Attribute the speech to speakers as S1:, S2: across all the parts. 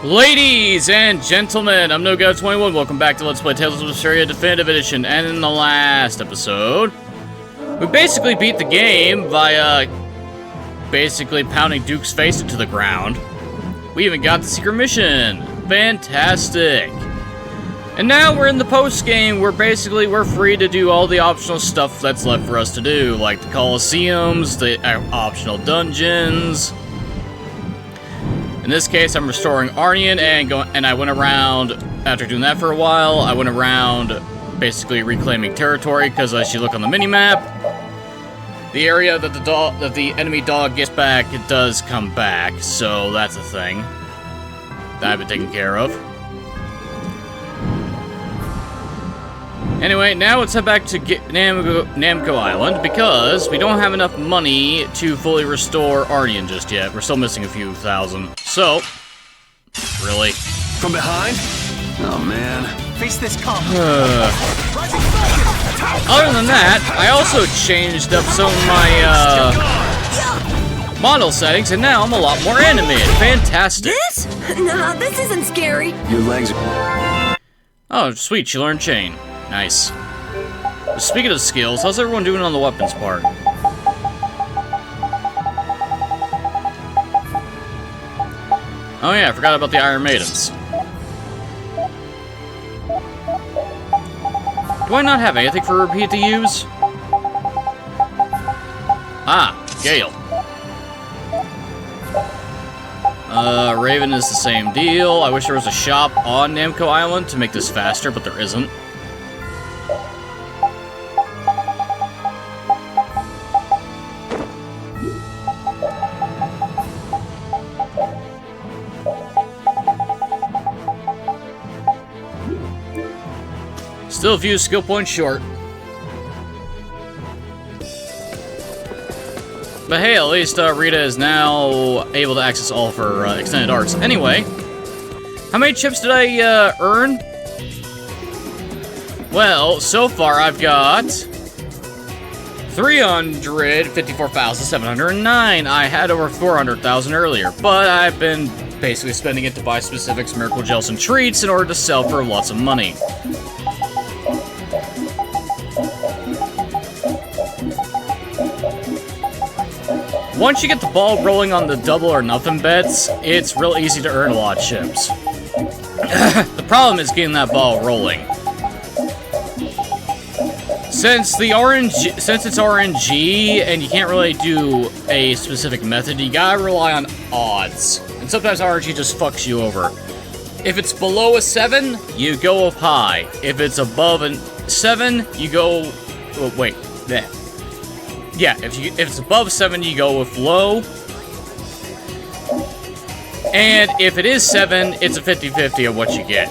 S1: Ladies and gentlemen, I'm NoGo21. Welcome back to Let's Play Tales of Vesperia Definitive Edition. And in the last episode, we basically beat the game by, basically pounding Duke's face into the ground. We even got the secret mission. Fantastic. And now we're in the post-game where basically we're free to do all the optional stuff that's left for us to do, like the Colosseums, the optional dungeons. In this case, I'm restoring Arnian, and I went around, after doing that for a while, I went around basically reclaiming territory, because as you look on the minimap, the area that the enemy dog gets back, it does come back, so that's a thing that I've been taking care of. Anyway, now let's head back to Namco Island, because we don't have enough money to fully restore Arnian just yet. We're still missing a few thousand. So, really?
S2: From behind? Oh man.
S3: Face this comp.
S1: Other than that, I also changed up some of my model settings, and now I'm a lot more animated. Fantastic.
S4: This? Nah, this isn't scary.
S2: Your legs are...
S1: Oh, sweet, you learned chain. Nice. Speaking of skills, how's everyone doing on the weapons part? Oh yeah, I forgot about the Iron Maidens. Do I not have anything for Repeat to use? Ah, Gale. Raven is the same deal. I wish there was a shop on Namco Island to make this faster, but there isn't. Still a few skill points short. But hey, at least Rita is now able to access all of her extended arts. Anyway, how many chips did I earn? Well, so far I've got 354,709. I had over 400,000 earlier, but I've been basically spending it to buy specifics, miracle gels, and treats in order to sell for lots of money. Once you get the ball rolling on the double or nothing bets, it's real easy to earn a lot of chips. The problem is getting that ball rolling. Since it's RNG and you can't really do a specific method, you gotta rely on odds. And sometimes RNG just fucks you over. If it's below a 7, you go with high. If it's above a 7, you go... Oh, wait. Bleh. Yeah, if it's above 7, you go with low. And if it is 7, it's a 50-50 of what you get.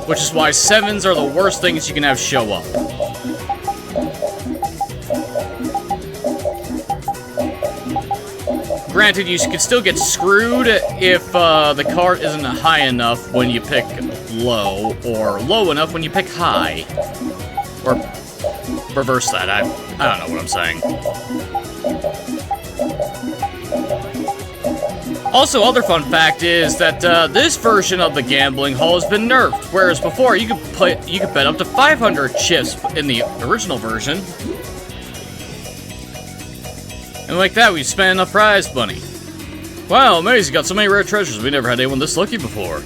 S1: Which is why 7s are the worst things you can have show up. Granted, you can still get screwed if the card isn't high enough when you pick low, or low enough when you pick high. Or... reverse that. I don't know what I'm saying. Also, other fun fact is that this version of the gambling hall has been nerfed, whereas before you could bet up to 500 chips in the original version. And like that, we spent enough prize money. Wow, amazing! Got so many rare treasures. We never had anyone this lucky before.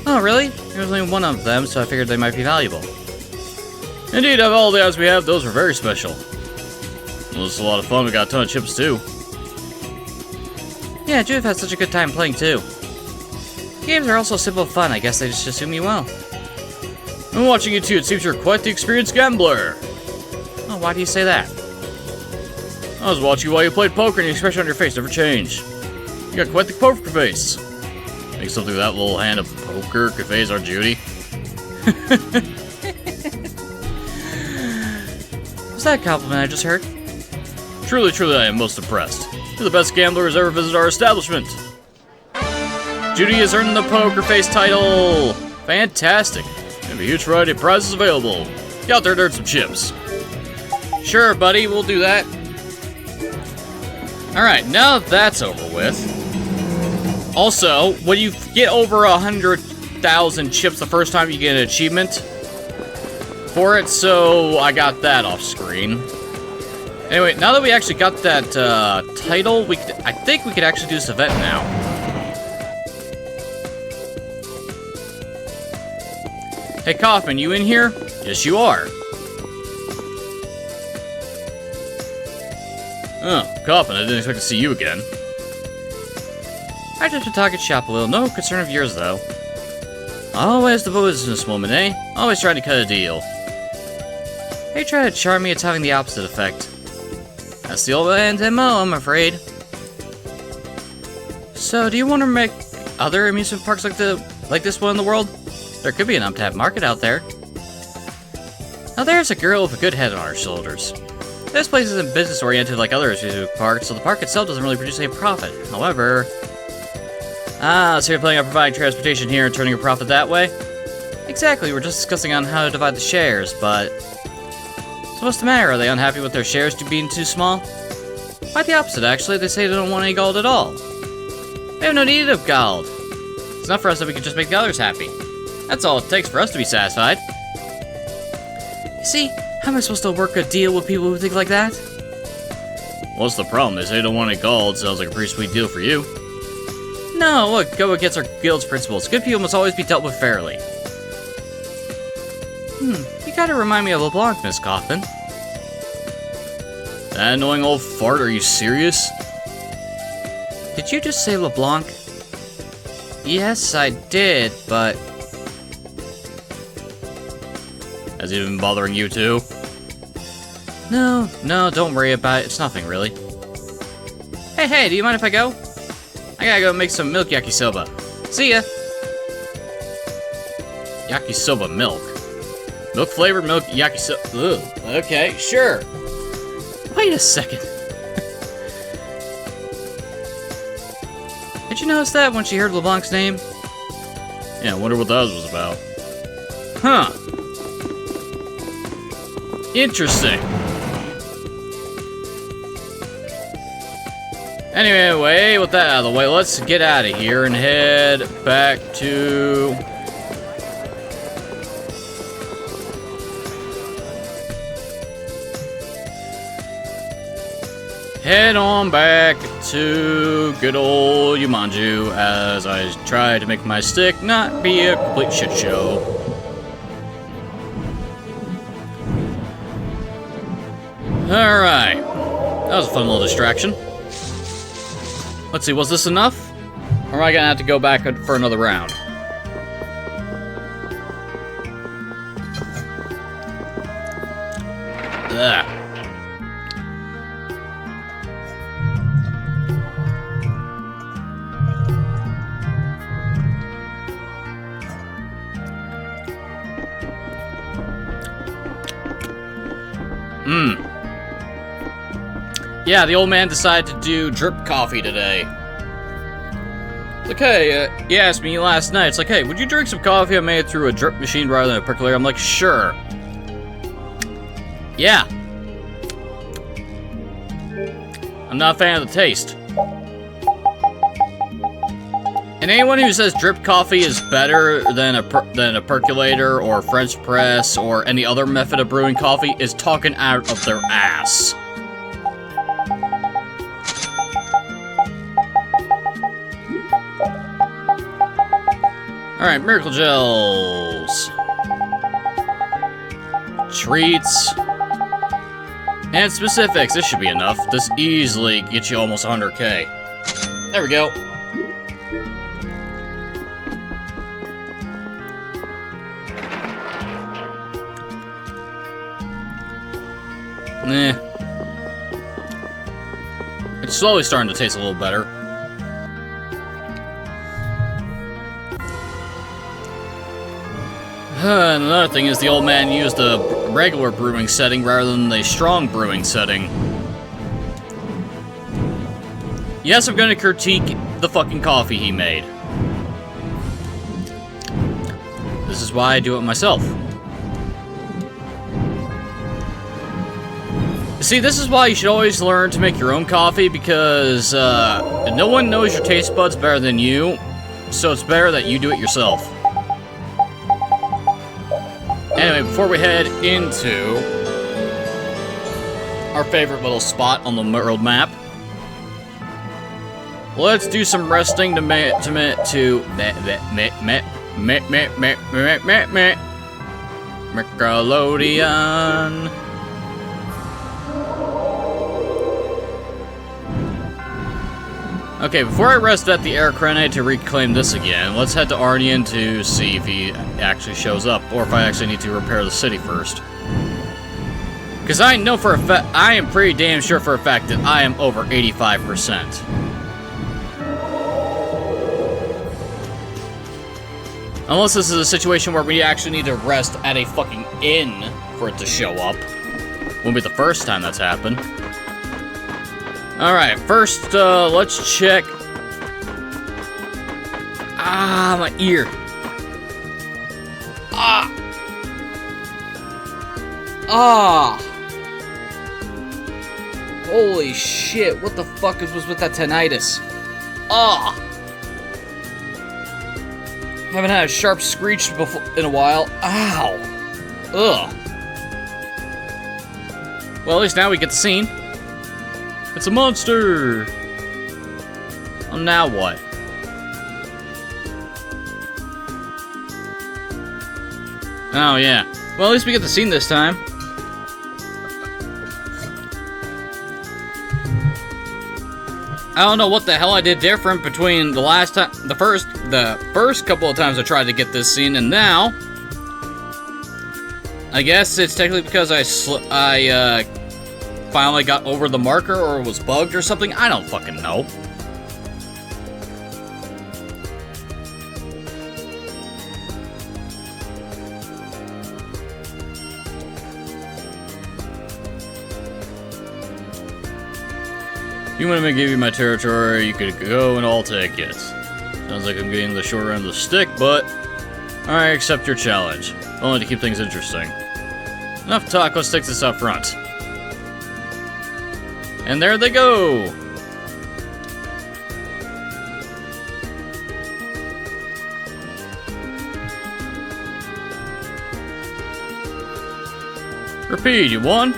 S1: Oh, really? There's only one of them, so I figured they might be valuable. Indeed, of all the odds we have, those were very special. Well, this is a lot of fun. We got a ton of chips, too. Yeah, Judith had such a good time playing, too. Games are also simple fun. I guess they just assume you will. I'm watching you, too. It seems you're quite the experienced gambler. Oh, why do you say that? I was watching you while you played poker, and the expression on your face never changed. You got quite the poker face. Make something with that little hand of poker cafes our Judy. Was that a compliment I just heard? Truly, truly, I am most impressed. You're the best gambler who's ever visited our establishment. Judy has earned the poker face title. Fantastic. We have a huge variety of prizes available. Get out there and earn some chips. Sure, buddy, we'll do that. Alright, now that that's over with, Also, when you get over 100,000 chips the first time, you get an achievement for it, so I got that off screen. Anyway, now that we actually got that title, I think we could actually do this event now. Hey, Kaufman, you in here? Yes, you are. Oh, Kaufman, I didn't expect to see you again. I just been talking shop a little. No concern of yours, though. Always the businesswoman, eh? Always trying to cut a deal. Hey, try to charm me, it's having the opposite effect. That's the old man's MO, I'm afraid. So, do you want to make other amusement parks like this one in the world? There could be an untapped market out there. Now there's a girl with a good head on her shoulders. This place isn't business-oriented like other amusement parks, so the park itself doesn't really produce any profit. However... so you're planning on providing transportation here and turning a profit that way? Exactly, we're just discussing on how to divide the shares, but... So what's the matter? Are they unhappy with their shares being too small? Quite the opposite, actually. They say they don't want any gold at all. They have no need of gold. It's enough for us that we can just make the others happy. That's all it takes for us to be satisfied. You see, how am I supposed to work a deal with people who think like that? What's the problem? They say they don't want any gold. Sounds like a pretty sweet deal for you. No, look, go against our guild's principles. Good people must always be dealt with fairly. You gotta remind me of LeBlanc, Miss Kaufman. That annoying old fart, are you serious? Did you just say LeBlanc? Yes, I did, but... Has he been bothering you too? No, don't worry about it. It's nothing, really. Hey, do you mind if I go? I gotta go make some milk yakisoba. See ya! Yakisoba milk. Milk-flavored milk yakisoba. Ugh. Okay, sure. Wait a second. Did you notice that when she heard LeBlanc's name? Yeah, I wonder what that was about. Huh. Interesting. Anyway, with that out of the way, let's get out of here and head back to... Head on back to good old Yumanju as I try to make my stick not be a complete shit show. Alright. That was a fun little distraction. Let's see, was this enough? Or am I gonna have to go back for another round? Ugh. Yeah, the old man decided to do drip coffee today. It's like, hey, he asked me last night, it's like, hey, would you drink some coffee I made through a drip machine rather than a percolator? I'm like, sure. Yeah. I'm not a fan of the taste. And anyone who says drip coffee is better than a percolator or French press or any other method of brewing coffee is talking out of their ass. Alright, miracle gels. Treats. And specifics. This should be enough. This easily gets you almost 100k. There we go. Nah. It's slowly starting to taste a little better. And another thing is the old man used a regular brewing setting rather than the strong brewing setting. Yes, I'm gonna critique the fucking coffee he made. This is why I do it myself. See, this is why you should always learn to make your own coffee, because no one knows your taste buds better than you, so it's better that you do it yourself. Anyway, before we head into our favorite little spot on the world map, let's do some resting to Nickelodeon. Okay, before I rest at the air crenade to reclaim this again, let's head to Arnian to see if he actually shows up, or if I actually need to repair the city first. Because I know for a fact, I am pretty damn sure for a fact that I am over 85%. Unless this is a situation where we actually need to rest at a fucking inn for it to show up. Won't be the first time that's happened. Alright, first, let's check. Ah, my ear. Ah. Ah. Holy shit, what the fuck was with that tinnitus? Ah. Haven't had a sharp screech before in a while. Ow. Ugh. Well, at least now we get the scene. It's a monster! Well, now what? Oh, yeah. Well, at least we get the scene this time. I don't know what the hell I did different between the last time, the first couple of times I tried to get this scene, and now, I guess it's technically because I finally got over the marker, or was bugged or something. I don't fucking know. You want me to give you my territory, you could go and I'll take it. Sounds like I'm getting the short end of the stick, but I accept your challenge. Only to keep things interesting. Enough talk, let's take this up front. And there they go! Repeat, you won?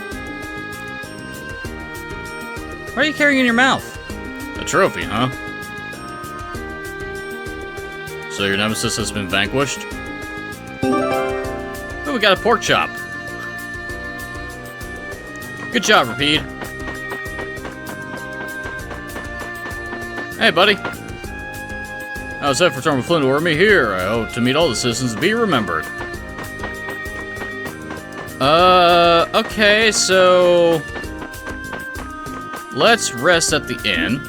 S1: What are you carrying in your mouth? A trophy, huh? So your nemesis has been vanquished? Oh, we got a pork chop. Good job, Repeat. Hey, buddy. I was set for Storm Flint ordered me here. I hope to meet all the citizens and be remembered. Okay, so... let's rest at the inn.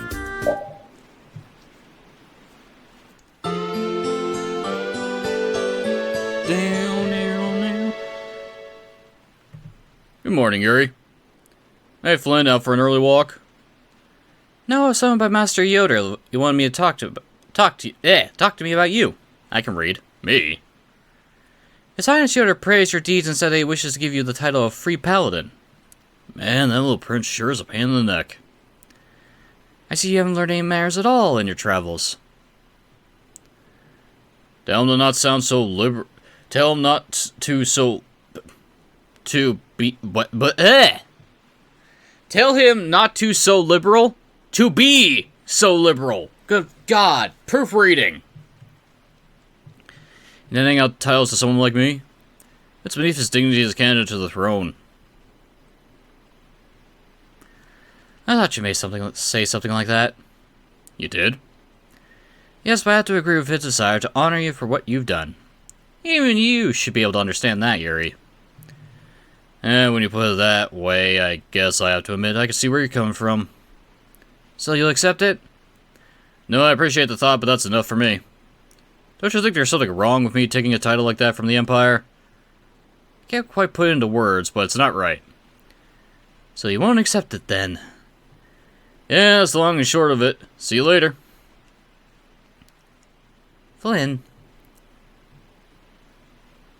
S1: Good morning, Yuri. Hey, Flynn, out for an early walk? No, I was summoned by Master Yoder. You wanted me to talk to me about you. I can read. Me? His Highness Yoder praised your deeds and said that he wishes to give you the title of Free Paladin. Man, that little prince sure is a pain in the neck. I see you haven't learned any manners at all in your travels. Tell him to not sound so liberal. Tell him not to so... to be... Tell him not to so liberal. To be so liberal. Good God. Proofreading. And handing out titles to someone like me? It's beneath his dignity as candidate to the throne. I thought you may say something like that. You did? Yes, but I have to agree with his desire to honor you for what you've done. Even you should be able to understand that, Yuri. And when you put it that way, I guess I have to admit I can see where you're coming from. So you'll accept it? No, I appreciate the thought, but that's enough for me. Don't you think there's something wrong with me taking a title like that from the Empire? I can't quite put it into words, but it's not right. So you won't accept it then? Yeah, that's the long and short of it. See you later. Flynn.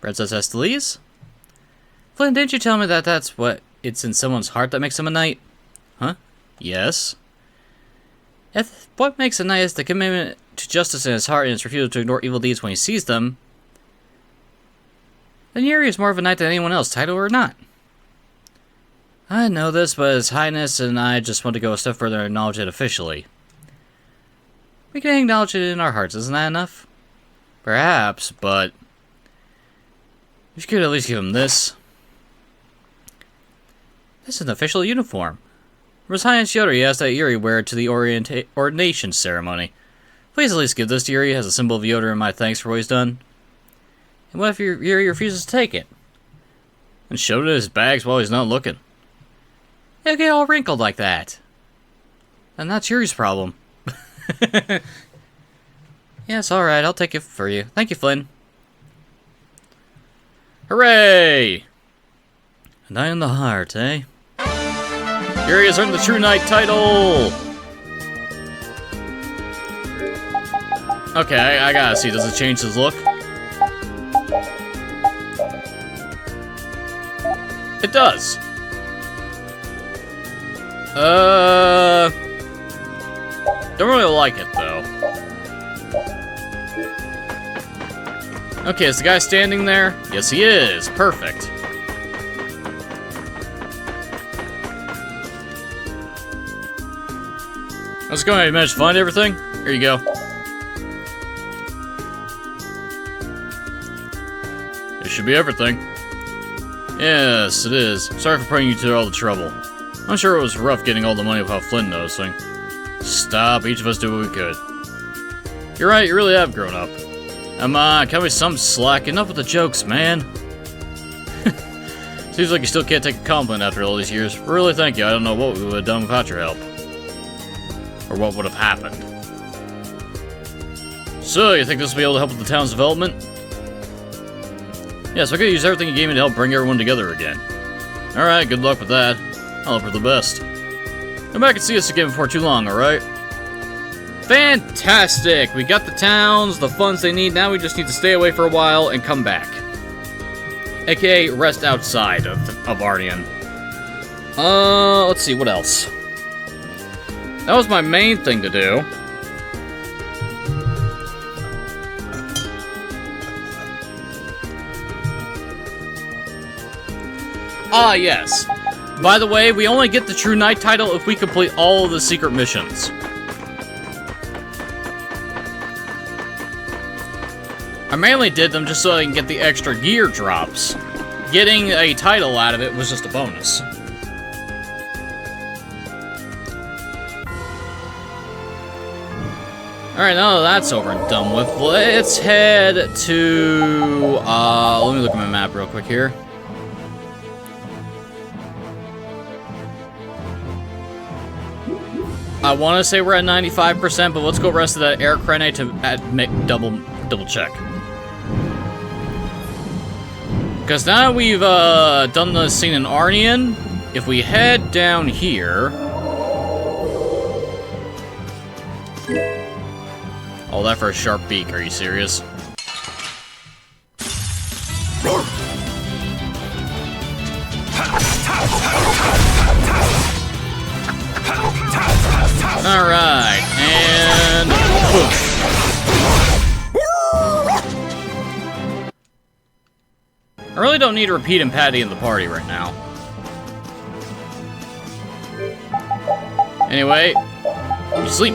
S1: Princess Estelise? Flynn, didn't you tell me that that's what it's in someone's heart that makes him a knight? Huh? Yes. If what makes a knight is the commitment to justice in his heart and his refusal to ignore evil deeds when he sees them, then Yuri is more of a knight than anyone else, title or not. I know this, but His Highness and I just want to go a step further and acknowledge it officially. We can acknowledge it in our hearts, isn't that enough? Perhaps, but you could at least give him this. This is an official uniform. His Highness Yuri asked that Yuri wear it to the ordination ceremony. Please at least give this to Yuri as a symbol of Yoda and my thanks for what he's done. And what if Yuri refuses to take it? And showed it in his bags while he's not looking. He'll get all wrinkled like that. And that's Yuri's problem. Yes, alright, I'll take it for you. Thank you, Flynn. Hooray! A knight in the heart, eh? Yuri has earned the True Knight title! Okay, I gotta see. Does it change his look? It does. Don't really like it, though. Okay, is the guy standing there? Yes, he is. Perfect. Let's go ahead and manage to find everything. Here you go. It should be everything. Yes, it is. Sorry for putting you through all the trouble. I'm sure it was rough getting all the money without Flynn noticing. Stop, each of us do what we could. You're right, you really have grown up. Come on, cut me some slack. Enough with the jokes, man. Seems like you still can't take a compliment after all these years. Really, thank you. I don't know what we would have done without your help. Or what would have happened. So, you think this will be able to help with the town's development? Yes, I could use everything you gave me to help bring everyone together again. Alright, good luck with that. I'll hope for the best. Come back and see us again before too long, alright? Fantastic! We got the towns, the funds they need, now we just need to stay away for a while and come back. AKA, rest outside of Arnian. Let's see, what else? That was my main thing to do. Ah, yes. By the way, we only get the True Knight title if we complete all of the secret missions. I mainly did them just so I can get the extra gear drops. Getting a title out of it was just a bonus. Alright, now that that's over and done with, let's head to... let me look at my map real quick here. I want to say we're at 95%, but let's go rest of that air credit to double check. Because now we've done the scene in Arnian, if we head down here... All that for a sharp beak, are you serious? Alright, and... poof. I really don't need Repeat and Patty in the party right now. Anyway, you sleep.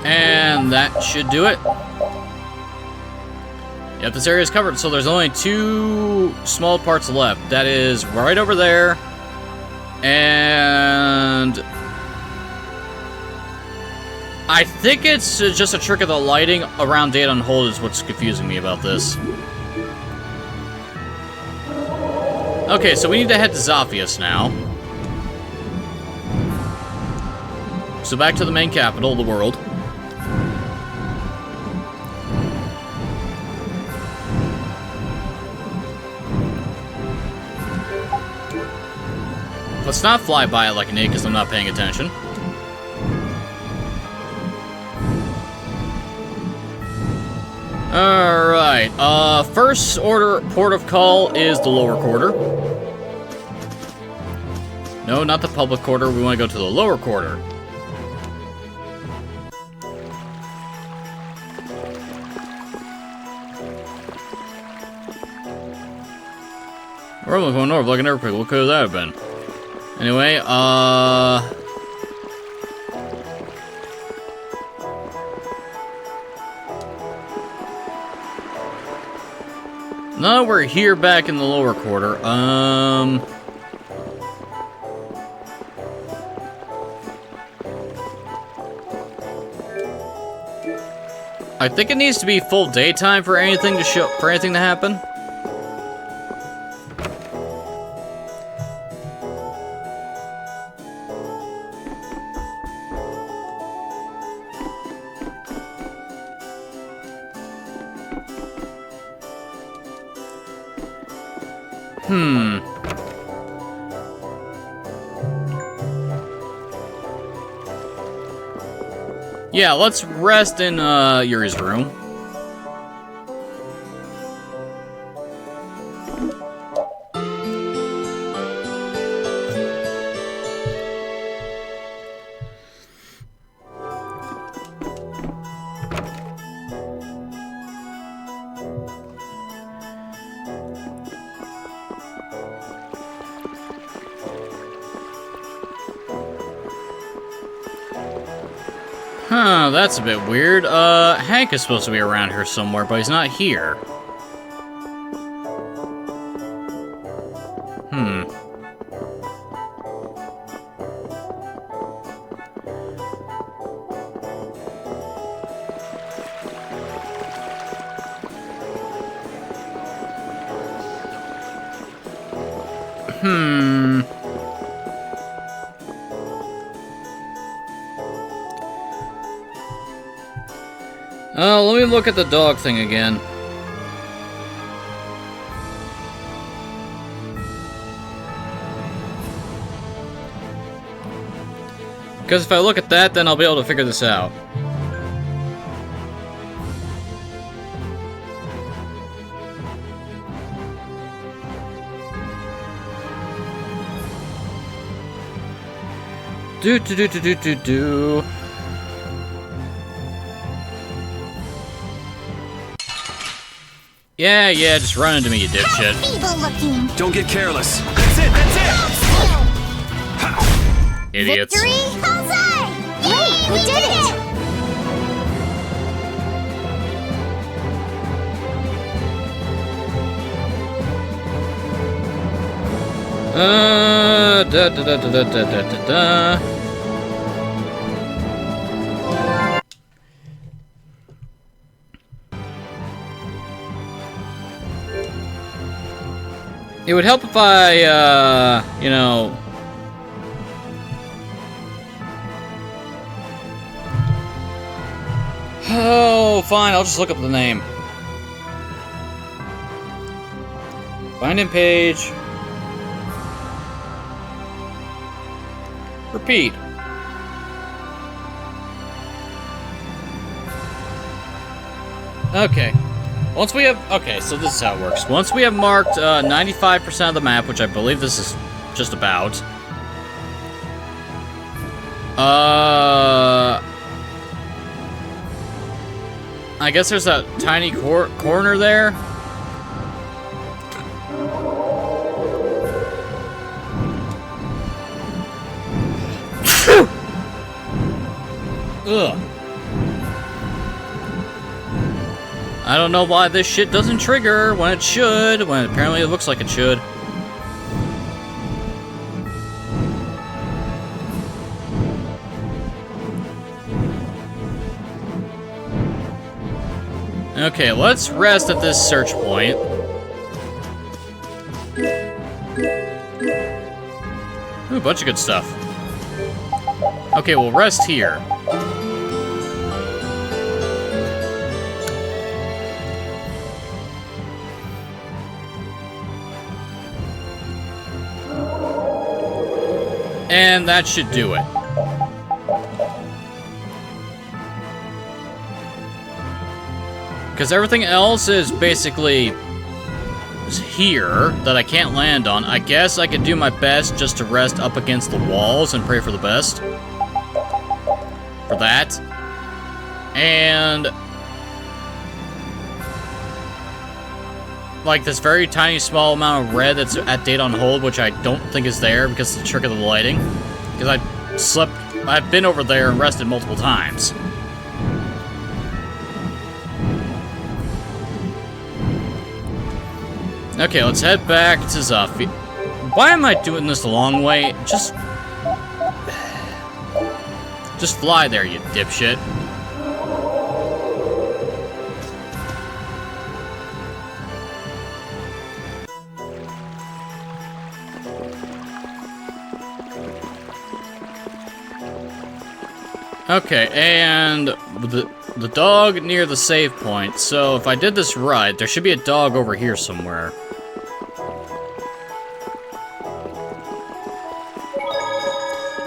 S1: And that should do it. Yep, this area is covered, so there's only 2 small parts left. That is right over there, and I think it's just a trick of the lighting around Data on Hold is what's confusing me about this. Okay, so we need to head to Zaphias now. So back to the main capital of the world. Let's not fly by it like an idiot because I'm not paying attention. Alright, first order port of call is the lower quarter. No, not the public quarter. We want to go to the lower quarter. We're only going north like an airplane. What could that have been? Anyway, now we're here back in the lower quarter. I think it needs to be full daytime for anything to happen. Yeah, let's rest in Yuri's room. Huh, that's a bit weird. Hank is supposed to be around here somewhere, but he's not here. Let me look at the dog thing again. Because if I look at that, then I'll be able to figure this out. Do. Yeah, just run into me, you dipshit.
S4: Feeble-looking.
S2: Don't get careless. That's it, that's it!
S1: Idiots.
S4: Victory! Bullseye! Yay, we did it!
S1: Da. It would help if I, you know... Oh, fine, I'll just look up the name. Find in page. Repeat. Okay. Once we have... Okay, so this is how it works. Once we have marked 95% of the map, which I believe this is just about... I guess there's that tiny corner there. Ugh. I don't know why this shit doesn't trigger when it should, when apparently it looks like it should. Okay, let's rest at this search point. Ooh, a bunch of good stuff. Okay, we'll rest here. And that should do it. Because everything else is basically here that I can't land on. I guess I could do my best just to rest up against the walls and pray for the best. For that. And like this very tiny small amount of red that's at date on hold, which I don't think is there because of the trick of the lighting. Because I've been over there and rested multiple times. Okay, let's head back to Zafi. Why am I doing this the long way? Just fly there, you dipshit. Okay, and the dog near the save point. So if I did this right, there should be a dog over here somewhere.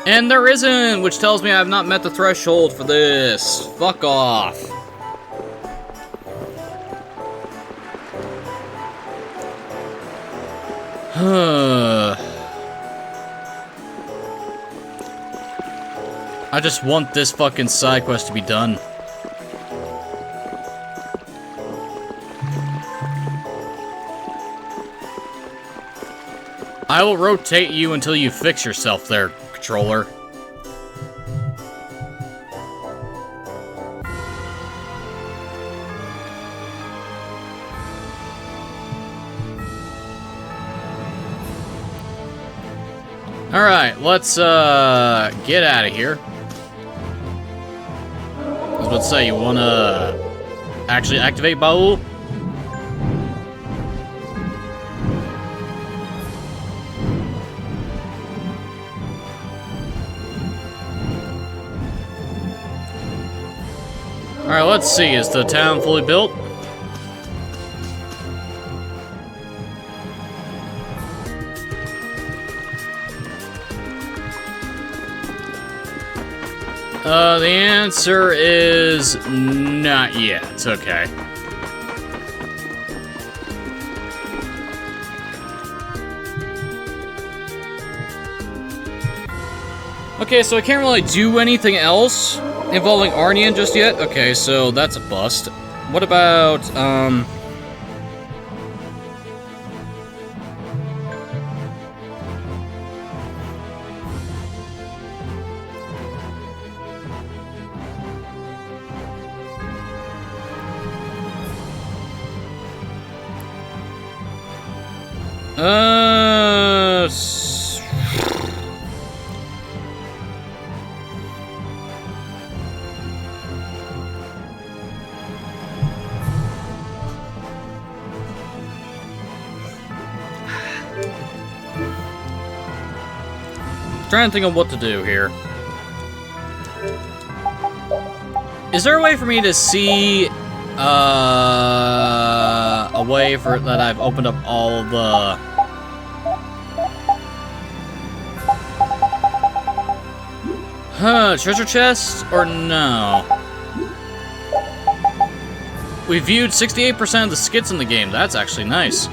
S1: And there isn't, which tells me I have not met the threshold for this. Fuck off. I just want this fucking side quest to be done. I will rotate you until you fix yourself there, controller. Alright, let's get out of here. I was about to say, you wanna actually activate Baul? Alright, let's see. Is the town fully built? The answer is not yet. Okay. Okay, so I can't really do anything else involving Arnian just yet. Okay, so that's a bust. What about, trying to think of what to do here. Is there a way for me to see a way for that I've opened up all the treasure chests or no? We viewed 68% of the skits in the game. That's actually nice.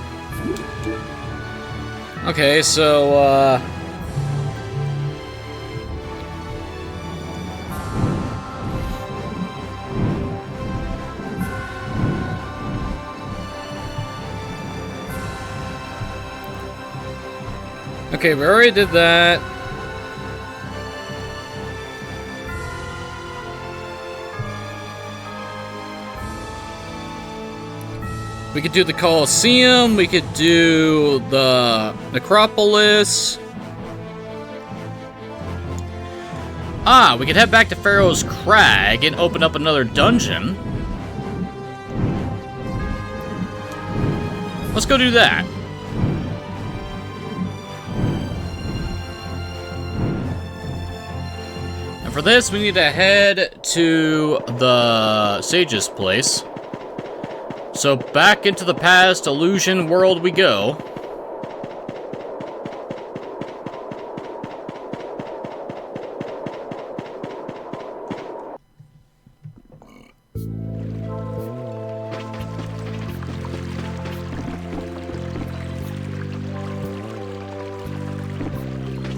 S1: Okay, so okay, we already did that. We could do the Colosseum, we could do the Necropolis. Ah, we could head back to Pharaoh's Crag and open up another dungeon. Let's go do that. And for this, we need to head to the Sage's place. So back into the past illusion world we go.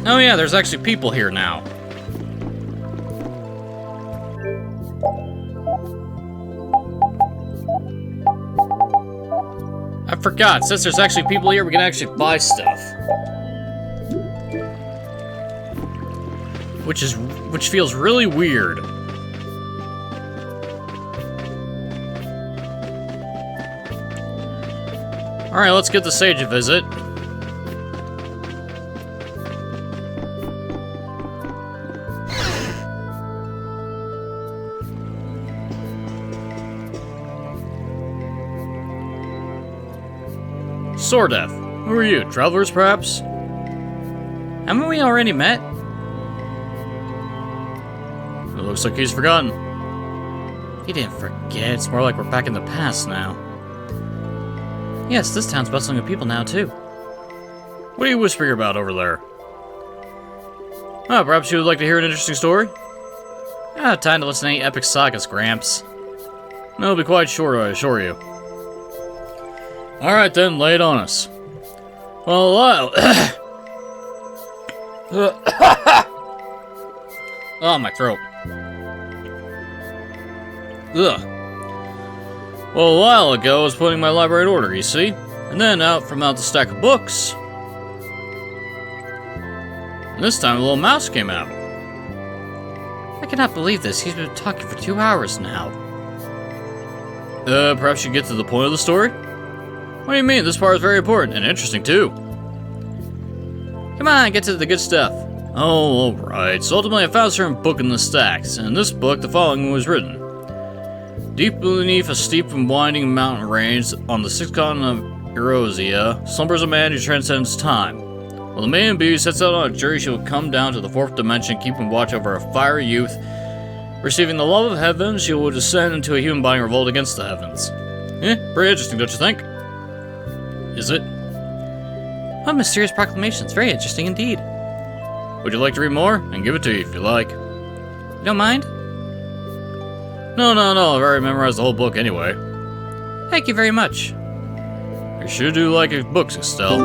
S1: Oh yeah, there's actually people here now. I forgot, since there's actually people here, we can actually buy stuff. Which feels really weird. Alright, let's get the sage a visit. Swordef, who are you? Travelers, perhaps? Haven't we already met? It looks like he's forgotten. He didn't forget. It's more like we're back in the past now. Yes, this town's bustling with people now, too. What are you whispering about over there? Oh, perhaps you would like to hear an interesting story? Ah, time to listen to any epic sagas, Gramps. No, it'll be quite short, I assure you. Alright then, lay it on us. Well, oh, my throat. Ugh. Well, a while ago, I was putting my library in order, you see? And then out the stack of books. And this time, a little mouse came out. I cannot believe this. He's been talking for 2 hours now. Perhaps you get to the point of the story? What do you mean? This part is very important and interesting, too. Come on, get to the good stuff. Oh, alright. So ultimately, I found a certain book in the stacks, and in this book, the following was written. Deep beneath a steep and winding mountain range on the sixth continent of Erosia, slumbers a man who transcends time. While the maiden bee sets out on a journey, she will come down to the fourth dimension, keeping watch over a fiery youth. Receiving the love of heaven, she will descend into a human body and revolt against the heavens. Pretty interesting, don't you think? Is it? What mysterious proclamations. Very interesting indeed. Would you like to read more? I can give it to you if you like. You don't mind? No, I've already memorized the whole book anyway. Thank you very much. You sure do like your books, Estelle.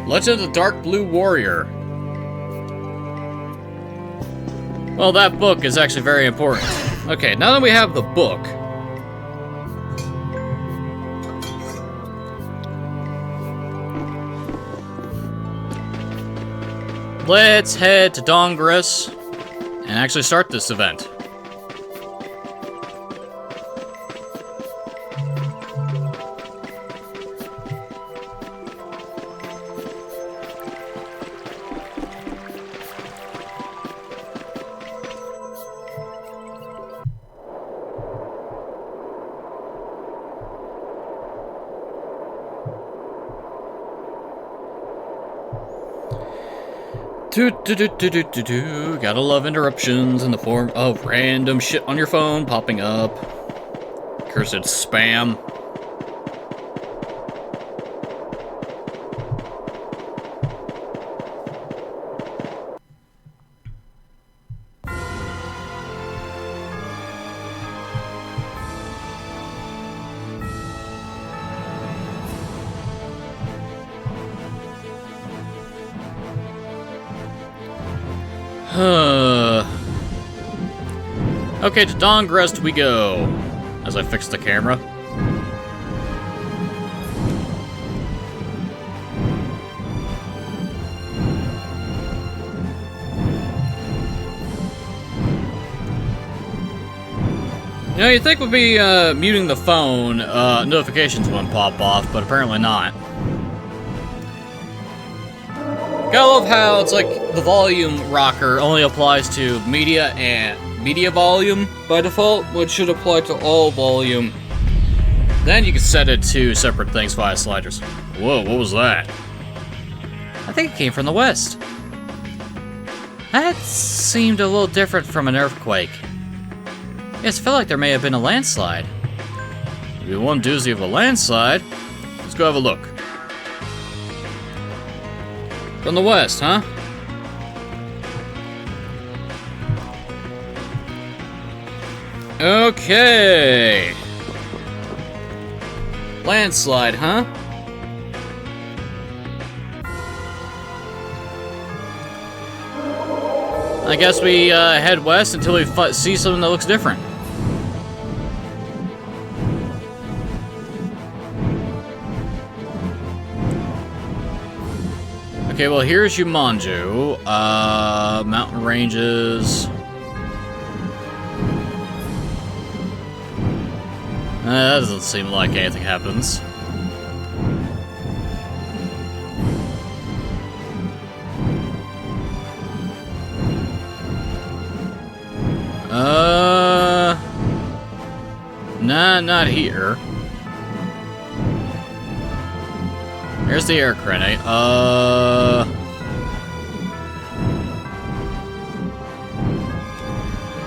S1: Legend of the Dark Blue Warrior. Well, that book is actually very important. Okay, now that we have the book, let's head to Dongris and actually start this event. Gotta love interruptions in the form of random shit on your phone popping up. Cursed spam. Okay, to Dongrest we go. As I fix the camera. You know, you'd think we'd be muting the phone, notifications wouldn't pop off, but apparently not. Gotta love how it's like the volume rocker only applies to media and media volume by default, which should apply to all volume. Then you can set it to separate things via sliders. Whoa, what was that? I think it came from the west. That seemed a little different from an earthquake. Yes, it felt like there may have been a landslide. Maybe one doozy of a landslide. Let's go have a look. From the west, huh? Okay. Landslide, huh? I guess we head west until we see something that looks different. Okay, well, here's Jumanju. Mountain ranges. That doesn't seem like anything happens. Nah, not here. Here's the air grenade.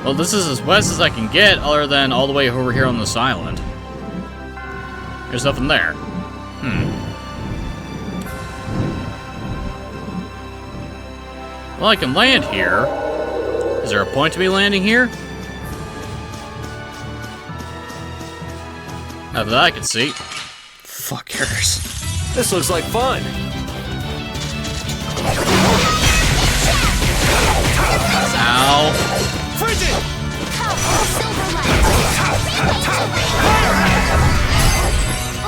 S1: Well, this is as west as I can get, other than all the way over here on this island. There's nothing there. Well, I can land here. Is there a point to me landing here? Not that I can see. Fuckers.
S2: This looks like fun.
S1: Ow.
S2: Frigid!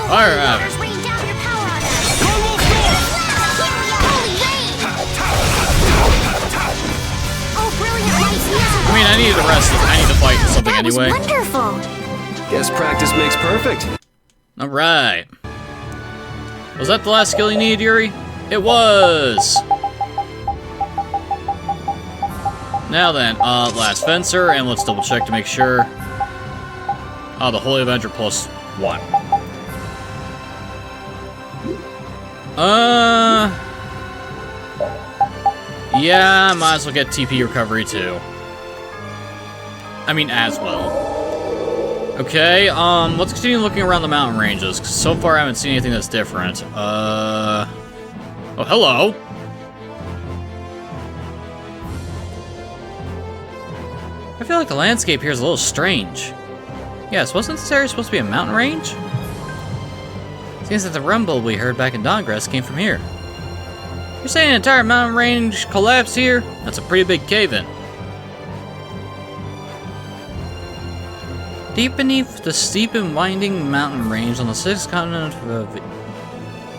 S1: Fire out. I mean, I need to rest. I need to fight something anyway.
S4: Wonderful.
S2: Guess practice makes perfect.
S1: All right. Was that the last skill you needed, Yuri? It was. Now then, last fencer, and let's double check to make sure. The Holy Avenger plus 1. Yeah, might as well get TP recovery too. I mean, as well. Okay, let's continue looking around the mountain ranges, because so far I haven't seen anything that's different. Oh, hello! I feel like the landscape here is a little strange. Yes, wasn't this area supposed to be a mountain range? Seems that the rumble we heard back in Dawngrass came from here. You're saying an entire mountain range collapsed here? That's a pretty big cave-in. Deep beneath the steep and winding mountain range on the 6th continent of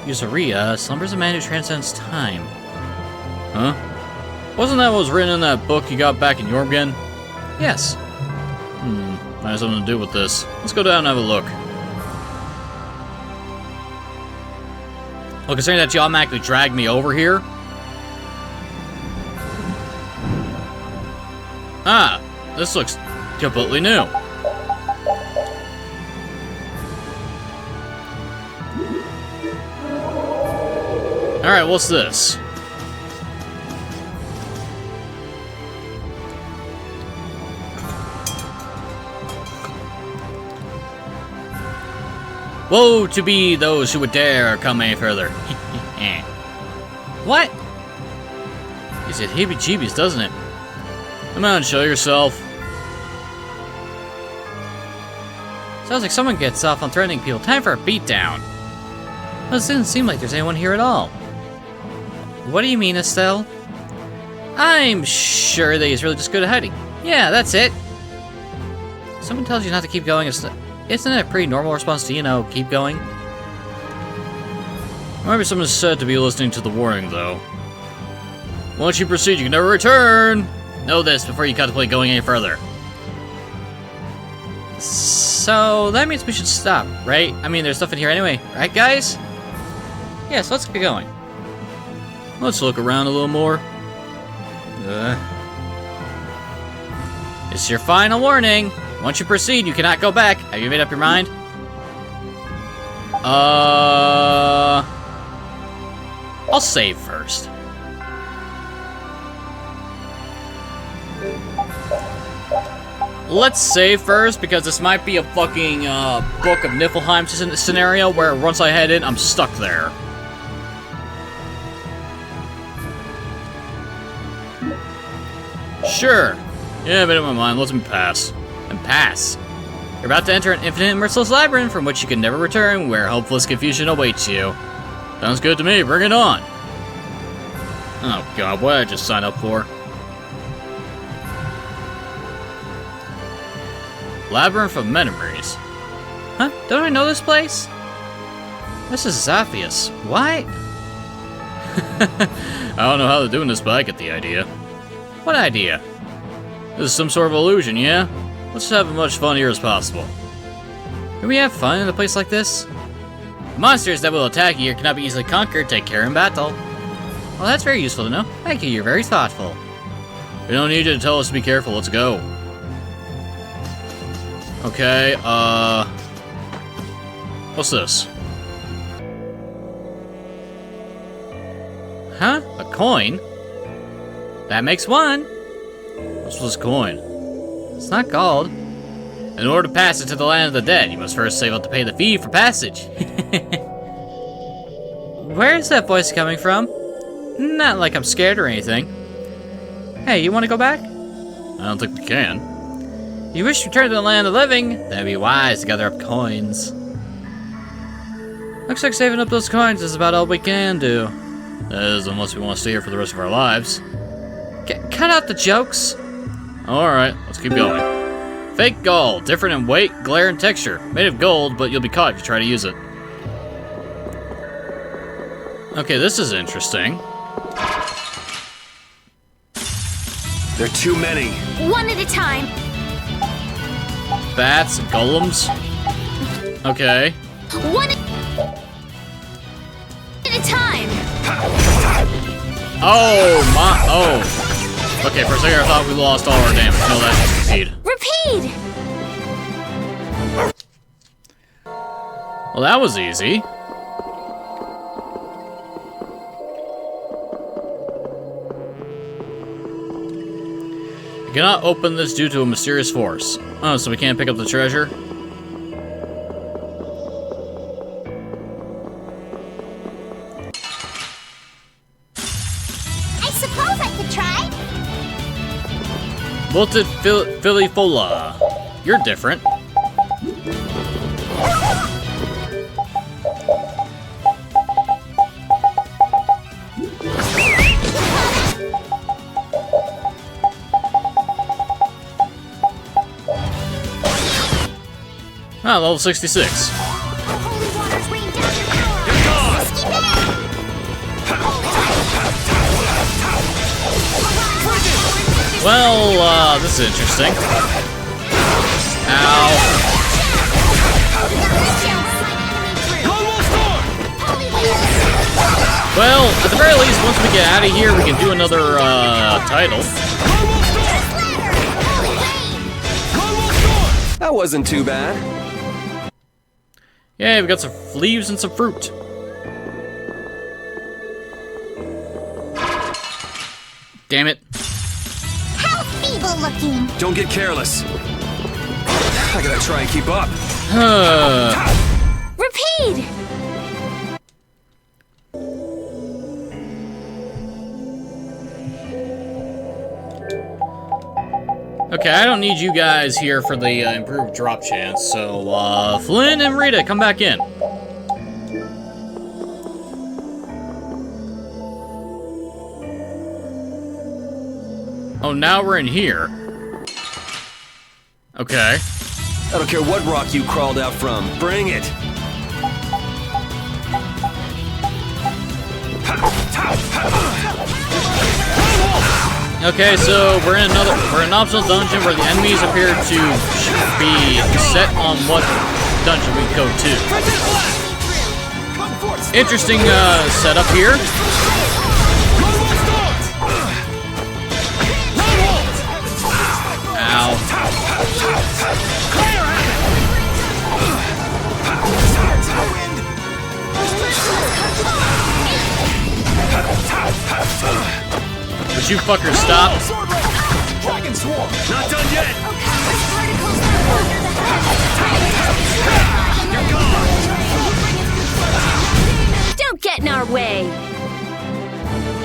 S1: Vesperia slumbers a man who transcends time. Huh? Wasn't that what was written in that book you got back in Jorgen? Yes. That has something to do with this. Let's go down and have a look. Well, considering that you automatically dragged me over here. Ah, this looks completely new. Alright, what's this? Woe to be those who would dare come any further. What? Gives you heebie-jeebies, doesn't it? Come on, show yourself. Sounds like someone gets off on threatening people. Time for a beatdown. Well, it doesn't seem like there's anyone here at all. What do you mean, Estelle? I'm sure that he's really just good at hiding. Yeah, that's it. Someone tells you not to keep going. Isn't it a pretty normal response to, you know, keep going? Maybe someone said to be listening to the warning, though. Once you proceed, you can never return! Know this before you contemplate going any further. So, that means we should stop, right? I mean, there's stuff in here anyway, right, guys? Yes, let's get going. Let's look around a little more. It's your final warning. Once you proceed, you cannot go back. Have you made up your mind? I'll save first. Let's save first, because this might be a fucking Book of Niflheim scenario where once I head in, I'm stuck there. Sure. Yeah, I made up my mind. Let me pass. And pass. You're about to enter an infinite and merciless labyrinth from which you can never return, where hopeless confusion awaits you. Sounds good to me. Bring it on. Oh god, what did I just sign up for? Labyrinth of Memories. Huh? Don't I know this place? This is Zaphius. What? I don't know how they're doing this, but I get the idea. What idea? This is some sort of illusion, yeah? Let's have as much fun here as possible. Can we have fun in a place like this? The monsters that will attack you cannot be easily conquered. Take care in battle. Well, that's very useful to know. Thank you, you're very thoughtful. We don't need you to tell us to be careful. Let's go. Okay, what's this? Huh? A coin? That makes one. What's this coin? It's not gold. In order to pass it to the land of the dead, you must first save up to pay the fee for passage. Where is that voice coming from? Not like I'm scared or anything. Hey, you want to go back? I don't think we can. You wish to return to the land of the living? Then it'd be wise to gather up coins. Looks like saving up those coins is about all we can do. That is, unless we want to stay here for the rest of our lives. Cut out the jokes. Alright, let's keep going. Fake gold, different in weight, glare, and texture. Made of gold, but you'll be caught if you try to use it. Okay, this is interesting.
S2: There are too many.
S4: One at a time.
S1: Bats, golems. Okay.
S4: One at a time.
S1: Oh, my. Oh. Okay, for a second I thought we lost all our damage. No, that should repeat.
S4: Repeat.
S1: Well, that was easy. We cannot open this due to a mysterious force. Oh, so we can't pick up the treasure?
S4: I suppose I could try.
S1: Wilted Filifola. You're different. Ah, level 66.
S4: Holy waters rain down your power. Risky bit.
S1: Well, this is interesting. Ow. Well, at the very least, once we get out of here, we can do another, title.
S2: That wasn't too bad.
S1: Yeah, we got some leaves and some fruit. Damn it.
S4: How feeble looking.
S2: Don't get careless. I gotta try and keep up.
S4: Repeat.
S1: Okay, I don't need you guys here for the improved drop chance, so Flynn and Rita, come back in. Oh, now we're in here. Okay.
S2: I don't care what rock you crawled out from. Bring it.
S1: Okay, so we're in an optional dungeon where the enemies appear to be set on what dungeon we go to. Interesting setup here. Ow. Would you fuckers stop?
S2: Not done yet.
S4: Don't get in our way.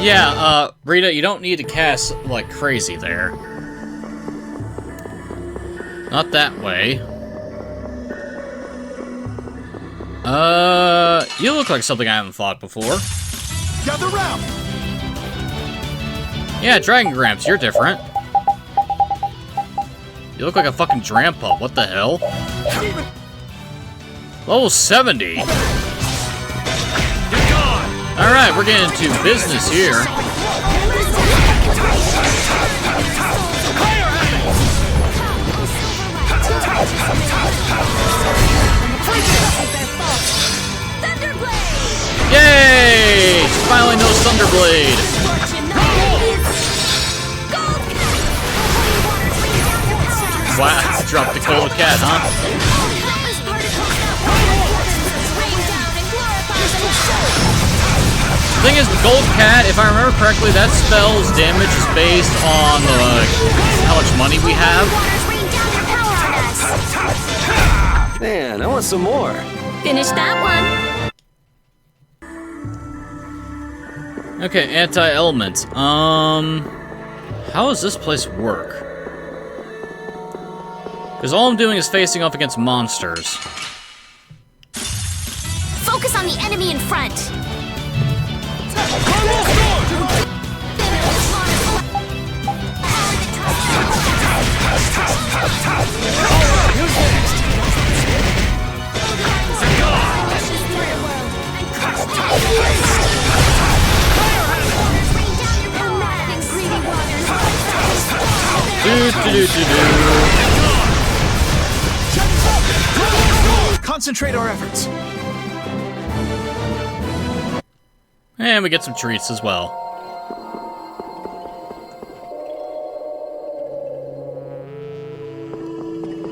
S1: Yeah, Rita, you don't need to cast like crazy there. Not that way. You look like something I haven't fought before.
S3: Gather round.
S1: Yeah, Dragon Gramps, you're different. You look like a fucking grandpa. What the hell? Level 70. Alright, we're getting into business here. Yay! Finally no Thunderblade. Wow, dropped the cold cat, huh? The thing is, the gold cat, if I remember correctly, that spell's damage is based on how much money we have.
S2: Man, I want some more.
S4: Finish that one.
S1: Okay, anti-element. How does this place work? Because all I'm doing is facing off against monsters.
S4: Focus on the enemy in front.
S3: Concentrate our efforts.
S1: And we get some treats as well.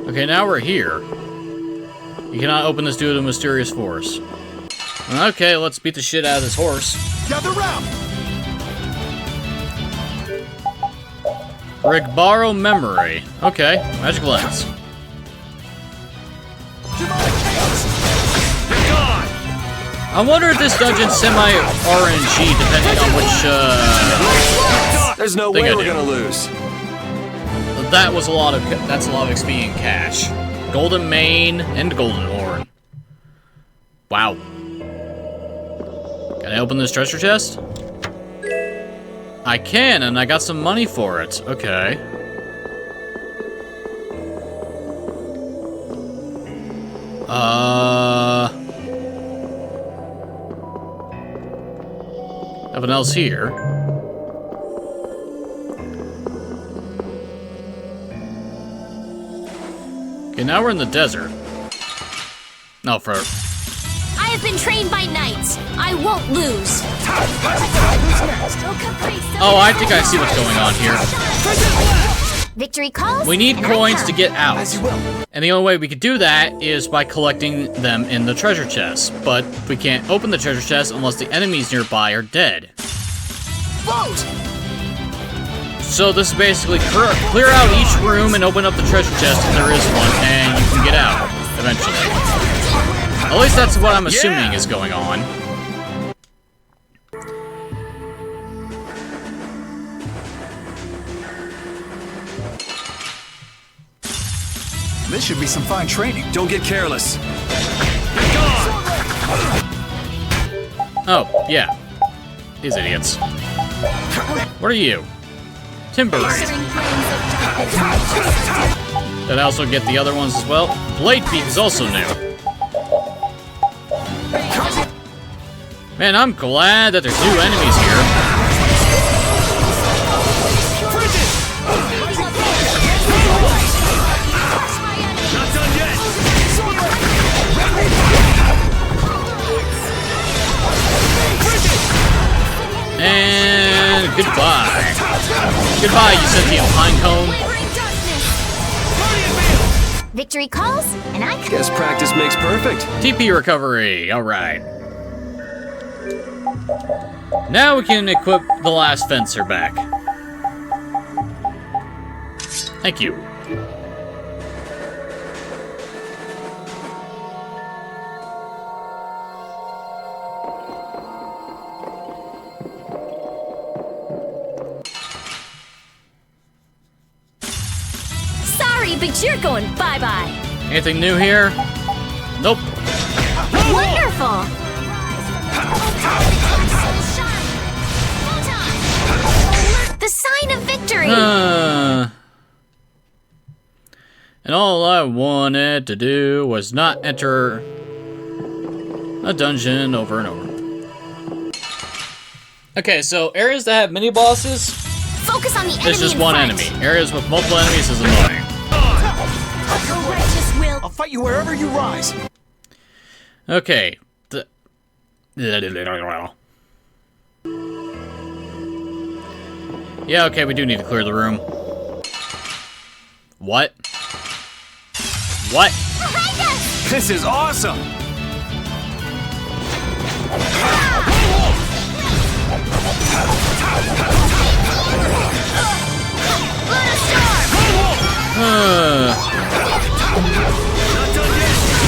S1: Okay, now we're here. You cannot open this due to mysterious force. Okay, let's beat the shit out of this horse.
S3: Gather round.
S1: Rigbaro Memory. Okay, magic lens. I wonder if this dungeon's semi-RNG, depending on which,
S2: There's no
S1: thing
S2: way
S1: I
S2: we're
S1: do.
S2: gonna lose.
S1: that's a lot of XP in cash. Golden Mane and Golden Horn. Wow. Can I open this treasure chest? I can, and I got some money for it. Okay. Nothing else here. Okay, now we're in the desert. No, for...
S4: I have been trained by knights. I won't lose.
S1: Oh, I think I see what's going on here.
S4: Victory calls.
S1: We need
S4: and I
S1: coins to
S4: come.
S1: get out.
S2: As you will.
S1: And the only way we could do that is by collecting them in the treasure chest. But we can't open the treasure chest unless the enemies nearby are dead.
S4: Vote.
S1: So this is basically clear out each room and open up the treasure chest if there is one, and you can get out eventually. At least that's what I'm assuming is going on.
S3: This should be some fine training.
S2: Don't get careless.
S1: Oh, yeah. These idiots. What are you? Timber. Did I also get the other ones as well? Blade Beak is also new. Man, I'm glad that there's new enemies here.
S2: Not done yet.
S1: And goodbye. Goodbye, you sentient pine cone.
S4: Victory calls, and I come.
S2: Guess practice makes perfect.
S1: TP recovery. Alright. Now we can equip the last fencer back. Thank you.
S4: Sorry, but you're going bye-bye.
S1: Anything new here? Nope.
S4: Wonderful. The sign of victory.
S1: And all I wanted to do was not enter a dungeon over and over. Okay, so areas that have mini bosses,
S4: Focus on the enemy.
S1: it's just
S4: in
S1: one
S4: front.
S1: enemy. Areas with multiple enemies is annoying.
S4: Your righteous will.
S3: I'll fight you wherever you rise.
S1: Okay. Yeah, okay, we do need to clear the room. What? What?
S4: Behind us!
S2: This is awesome!
S4: Let us start!
S2: Not done yet!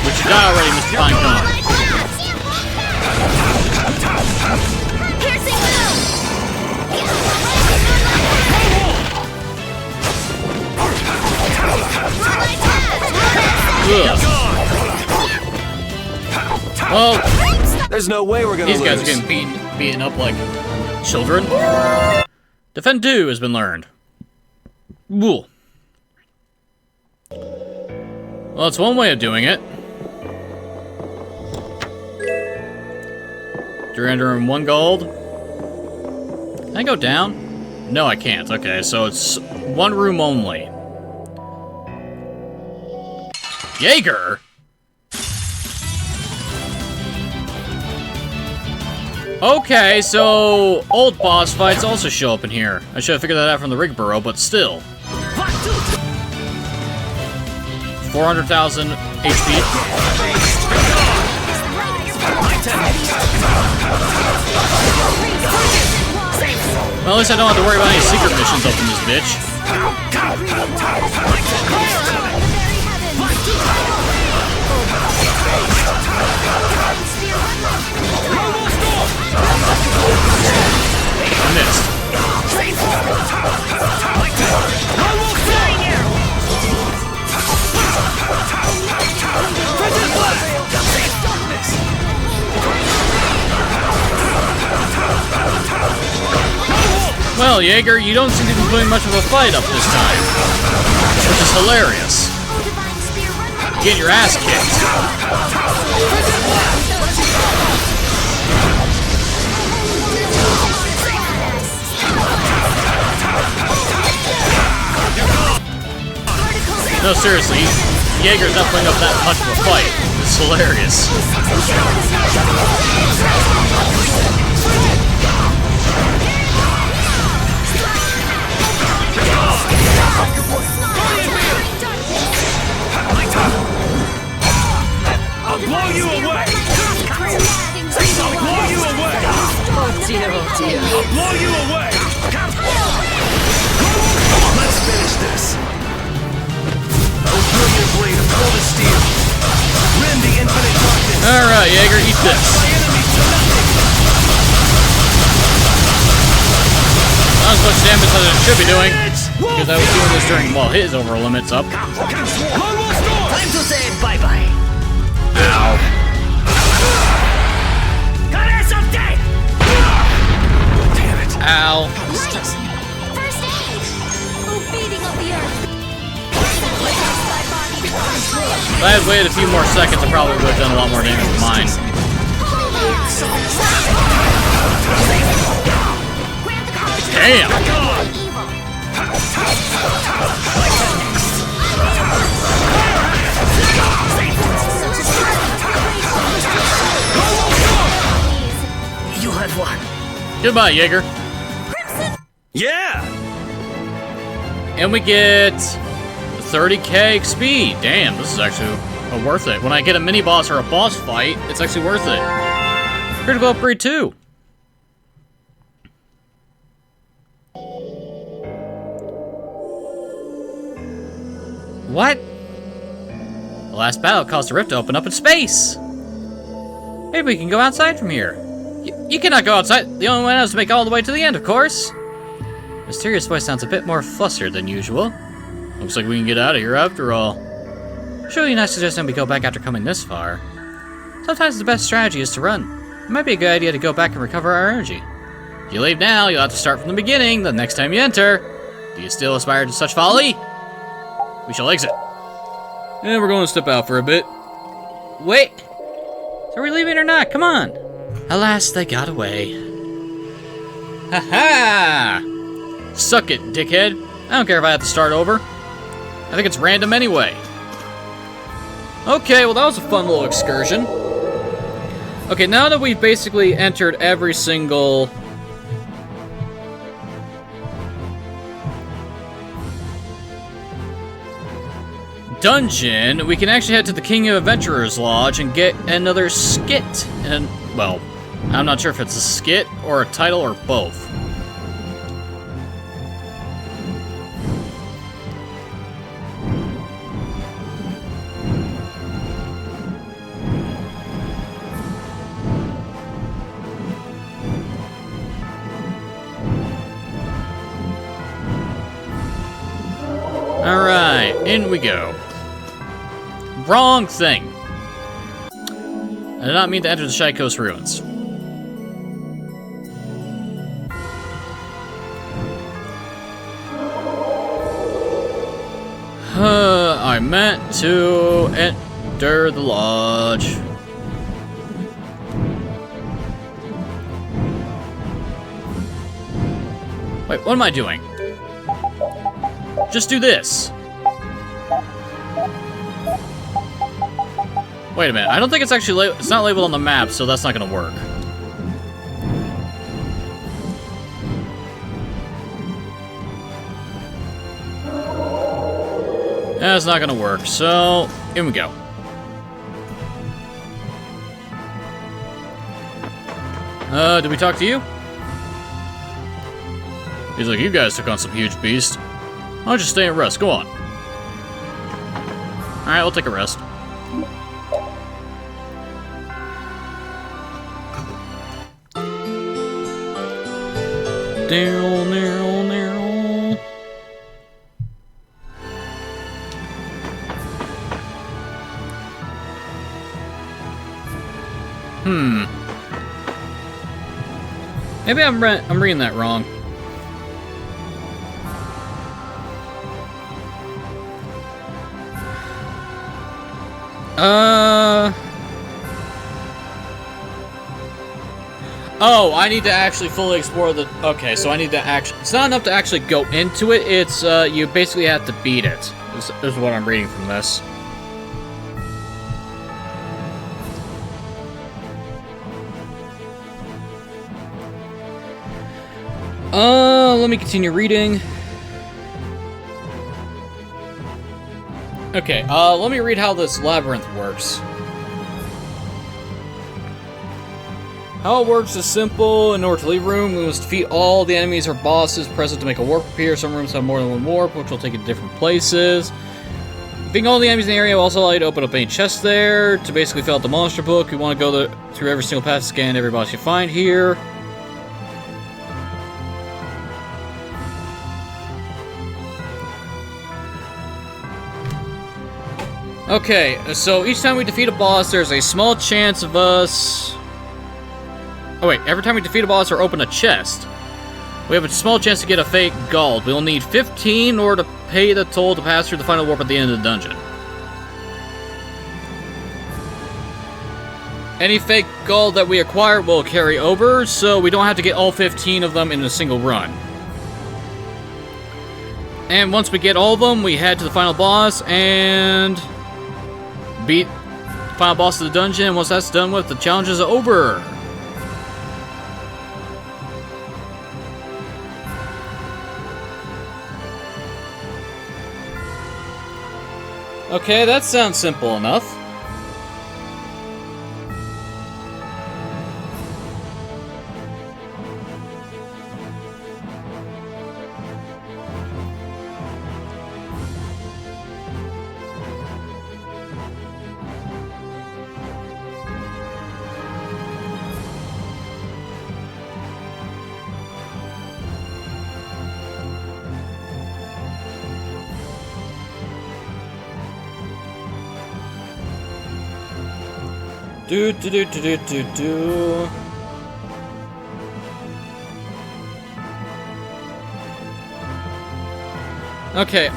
S1: Which you got already, Mr. Pinecone.
S4: Piercing move!
S1: Ugh. Well,
S2: There's no way we're gonna
S1: these guys are
S2: lose.
S1: getting beaten up like children. Defend 2 has been learned. Woo. Well, it's one way of doing it. You're entering 1 gold. Can I go down? No, I can't. Okay, so it's 1 room only. Jaeger? Okay, so old boss fights also show up in here. I should have figured that out from the Rigburrow, but still. 400,000 HP. Well, at least I don't have to worry about any secret missions up in this bitch. I missed. Well, Jaeger, you don't seem to be putting much of a fight up this time. Which is hilarious. Get your ass kicked. No, seriously, Jaeger's not putting up that much of a fight. It's hilarious.
S2: I'll blow you away! I'll blow you away!
S5: Oh dear, oh dear.
S2: I'll blow you away! Let's finish this! Oh, brilliant blade of coldest steel! Rend the infinite darkness!
S1: Alright, Jaeger, eat
S2: My
S1: this.
S2: enemies to nothing!
S1: Not as much damage as it should be doing, because I was doing this during while his overall limit's up.
S5: Time to say bye-bye.
S1: Ow.
S2: Damn it!
S1: Ow.
S4: First aid! Oh, beating of the earth!
S1: If I had waited a few more seconds, I probably would have done a lot more damage with mine. Damn!
S5: You have won.
S1: Goodbye, Jaeger.
S2: Yeah!
S1: And we get 30k XP. Damn, this is actually worth it. When I get a mini boss or a boss fight, it's actually worth it. Critical upgrade too. What? The last battle caused a rift to open up in space. Maybe we can go outside from here. You cannot go outside. The only one has to make it all the way to the end, of course. Mysterious voice sounds a bit more flustered than usual. Looks like we can get out of here after all. Surely you're not suggesting we go back after coming this far. Sometimes the best strategy is to run. It might be a good idea to go back and recover our energy. If you leave now, you'll have to start from the beginning the next time you enter. Do you still aspire to such folly? We shall exit. And we're going to step out for a bit. Wait! Are we leaving or not? Come on! Alas, they got away. Ha-ha! Suck it, dickhead. I don't care if I have to start over. I think it's random anyway. Okay, well that was a fun little excursion. Okay, now that we've basically entered every single... dungeon, we can actually head to the King of Adventurers Lodge and get another skit. And, well, I'm not sure if it's a skit or a title or both. Alright, in we go. Wrong thing. I did not mean to enter the Shy Coast ruins. I meant to enter the lodge. Wait, what am I doing? Just do this. Wait a minute. I don't think it's actually it's not labeled on the map, so that's not gonna work. That's not gonna work. So here we go. Did we talk to you? He's like, you guys took on some huge beast. Why don't you stay and rest? Go on. Alright, we'll take a rest. Down, down, down. Maybe I'm reading that wrong. Oh, I need to actually fully explore the... Okay, so I need to actually... It's not enough to actually go into it, it's, you basically have to beat it. Is what I'm reading from this. Let me continue reading. Okay, let me read how this labyrinth works. How it works is simple. In order to leave a room, we must defeat all the enemies or bosses present to make a warp appear. Some rooms have more than one warp, which will take you to different places. Defeating all the enemies in the area will also allow you to open up any chest there. To basically fill out the monster book, we want to go through every single path, scan every boss you find here. Okay, so each time we defeat a boss, there's a small chance of us... Oh wait, every time we defeat a boss or open a chest, we have a small chance to get a fake gold. We'll need 15 in order to pay the toll to pass through the final warp at the end of the dungeon. Any fake gold that we acquire will carry over, so we don't have to get all 15 of them in a single run. And once we get all of them, we head to the final boss and beat the final boss of the dungeon. Once that's done with, the challenge is over. Okay, that sounds simple enough. Do. Okay,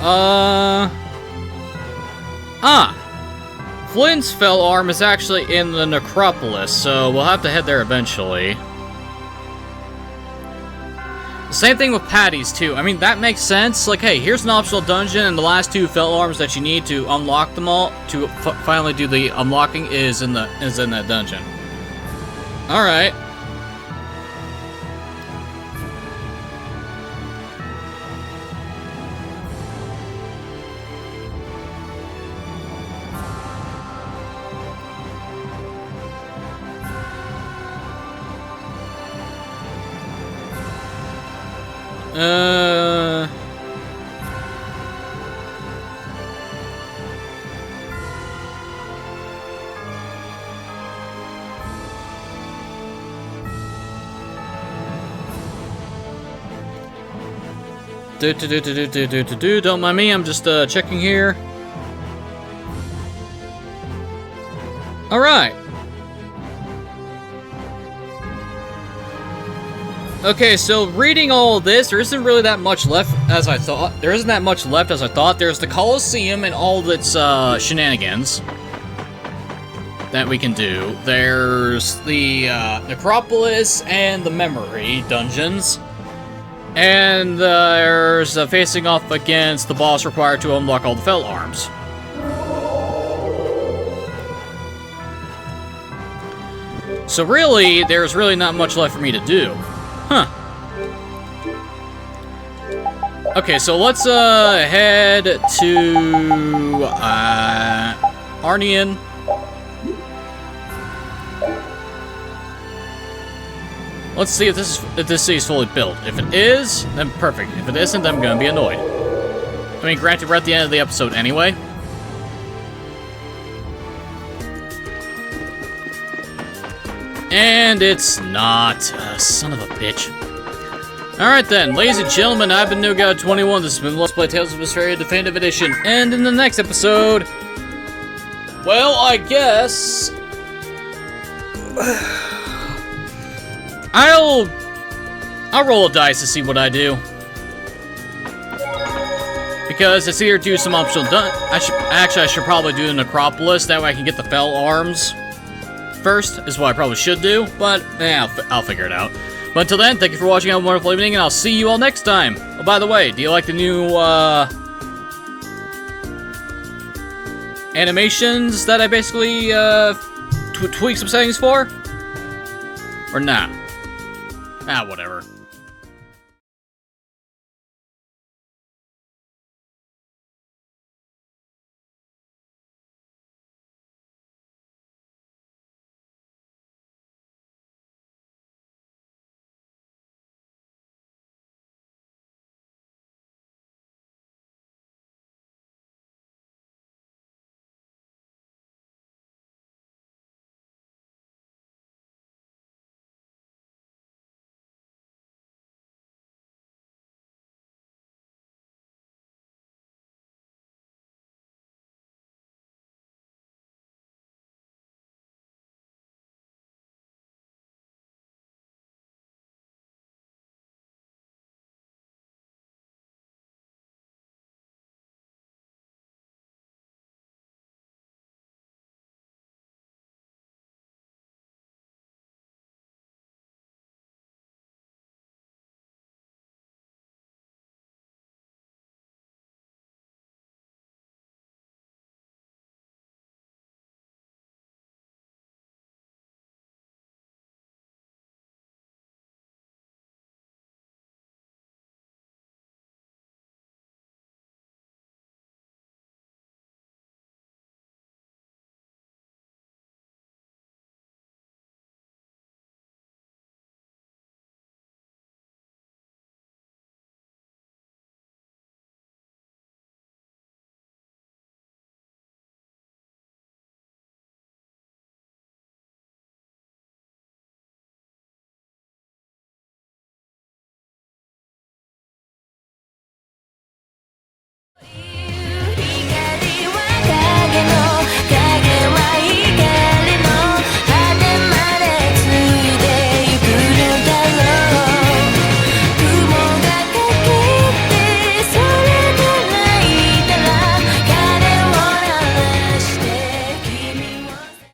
S1: Flint's fell arm is actually in the necropolis, so we'll have to head there eventually. Same thing with Patty's too. I mean, that makes sense. Like, hey, here's an optional dungeon, and the last 2 fell arms that you need to unlock them all to finally do the unlocking is in that dungeon. All right. Don't mind me, I'm just checking here. Alright. Okay, so reading all this, there isn't really that much left as I thought. There's the Colosseum and all of its shenanigans that we can do. There's the Necropolis and the Memory dungeons. And there's facing off against the boss required to unlock all the fell arms. So really, there's really not much left for me to do. Huh. Okay, so let's head to Arnian. Let's see if this city is fully built. If it is, then perfect. If it isn't, then I'm gonna be annoyed. I mean, granted, we're at the end of the episode anyway. And it's not. Son of a bitch. Alright then, ladies and gentlemen, I've been NoGod21. This has been Let's Play Tales of Vesperia Definitive Edition. And in the next episode, well, I guess I'll roll a dice to see what I do. Because it's either do some optional I should probably do the Necropolis, that way I can get the fell arms first, is what I probably should do, but I'll figure it out. But until then, thank you for watching, have a wonderful evening, and I'll see you all next time. Oh, by the way, do you like the new animations that I basically tweak some settings for? Or not? Whatever.